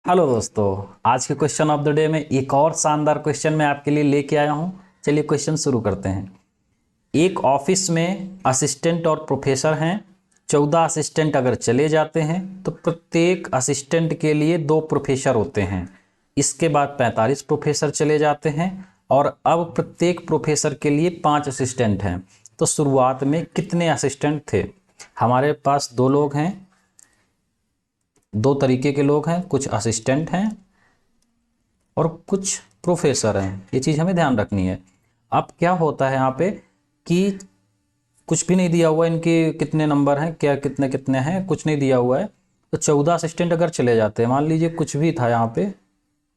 Hello दोस्तों, आज के क्वेश्चन ऑफ द डे में एक और शानदार क्वेश्चन मैं आपके लिए लेके आया हूं। चलिए क्वेश्चन शुरू करते हैं। एक ऑफिस में असिस्टेंट और प्रोफेसर हैं। 14 असिस्टेंट अगर चले जाते हैं तो प्रत्येक असिस्टेंट के लिए 2 प्रोफेसर होते हैं। इसके बाद 45 प्रोफेसर चले जाते हैं और अब प्रत्येक प्रोफेसर के लिए 5 असिस्टेंट हैं। तो शुरुआत में कितने असिस्टेंट थे? हमारे पास 2 लोग हैं, 2 तरीके के लोग हैं, कुछ असिस्टेंट हैं और कुछ प्रोफेसर हैं। ये चीज़ हमें ध्यान रखनी है। अब क्या होता है यहाँ पे कि कुछ भी नहीं दिया हुआ, इनके कितने नंबर हैं, क्या कितने कितने हैं, कुछ नहीं दिया हुआ है। तो 14 असिस्टेंट अगर चले जाते हैं, मान लीजिए कुछ भी था यहाँ पे,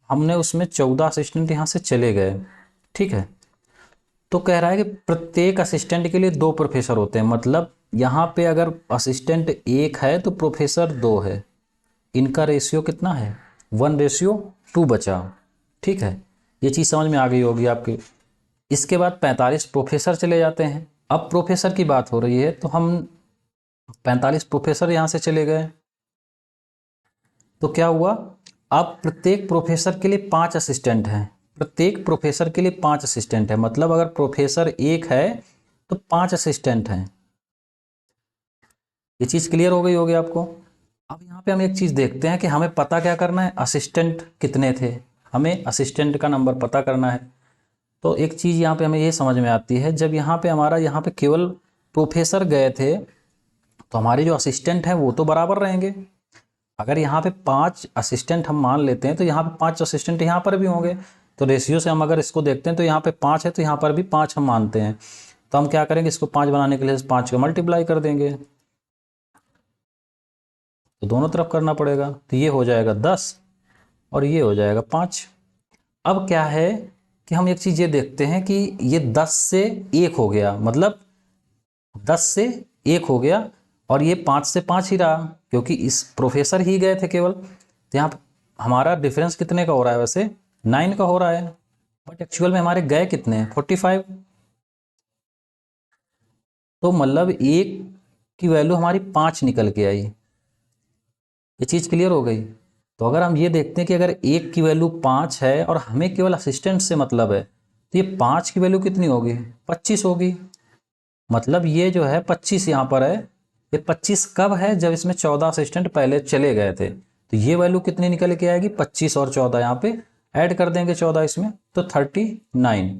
हमने उसमें 14 असिस्टेंट यहाँ से चले गए, ठीक है। तो कह रहा है कि प्रत्येक असिस्टेंट के लिए 2 प्रोफेसर होते हैं। मतलब यहाँ पे अगर असिस्टेंट 1 है तो प्रोफेसर 2 है। इनका रेशियो कितना है? 1:2 बचा, ठीक है। ये चीज़ समझ में आ गई होगी आपके। इसके बाद 45 प्रोफेसर चले जाते हैं। अब प्रोफेसर की बात हो रही है तो हम 45 प्रोफेसर यहाँ से चले गए तो क्या हुआ? अब प्रत्येक प्रोफेसर के लिए 5 असिस्टेंट हैं। प्रत्येक प्रोफेसर के लिए 5 असिस्टेंट है। मतलब अगर प्रोफेसर 1 है तो 5 असिस्टेंट हैं। ये चीज़ क्लियर हो गई होगी आपको। अब यहाँ पे हम एक चीज़ देखते हैं कि हमें पता क्या करना है, असिस्टेंट कितने थे। हमें असिस्टेंट का नंबर पता करना है। तो एक चीज़ यहाँ पे हमें ये समझ में आती है, जब यहाँ पे हमारा यहाँ पे केवल प्रोफेसर गए थे तो हमारे जो असिस्टेंट हैं वो तो बराबर रहेंगे। अगर यहाँ पे 5 असिस्टेंट हम मान लेते हैं तो यहाँ पे 5 असिस्टेंट यहाँ पर भी होंगे। तो रेशियो से हम अगर इसको देखते हैं तो यहाँ पे 5 है तो यहाँ पर भी 5 हम मानते हैं। तो हम क्या करेंगे, इसको 5 बनाने के लिए 5 का मल्टीप्लाई कर देंगे। तो दोनों तरफ करना पड़ेगा। तो ये हो जाएगा 10 और ये हो जाएगा 5। अब क्या है कि हम एक चीज़ ये देखते हैं कि ये 10 से 1 हो गया, मतलब 10 से 1 हो गया और ये 5 से 5 ही रहा क्योंकि इस प्रोफेसर ही गए थे केवल। तो यहाँ हमारा डिफरेंस कितने का हो रहा है? वैसे 9 का हो रहा है, बट एक्चुअल में हमारे गए कितने हैं? 45। तो मतलब 1 की वैल्यू हमारी 5 निकल के आई। ये चीज़ क्लियर हो गई। तो अगर हम ये देखते हैं कि अगर 1 की वैल्यू 5 है और हमें केवल असिस्टेंट से मतलब है तो ये 5 की वैल्यू कितनी होगी? 25 होगी। मतलब ये जो है 25 यहाँ पर है। ये 25 कब है? जब इसमें 14 असिस्टेंट पहले चले गए थे। तो ये वैल्यू कितनी निकल के आएगी? 25 और 14 यहाँ पे ऐड कर देंगे 14 इसमें तो 39।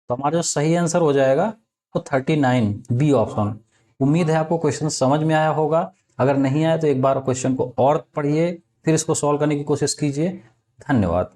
तो हमारा जो सही आंसर हो जाएगा तो 39, बी ऑप्शन। उम्मीद है आपको क्वेश्चन समझ में आया होगा। अगर नहीं आया तो एक बार क्वेश्चन को और पढ़िए, फिर इसको सॉल्व करने की कोशिश कीजिए। धन्यवाद।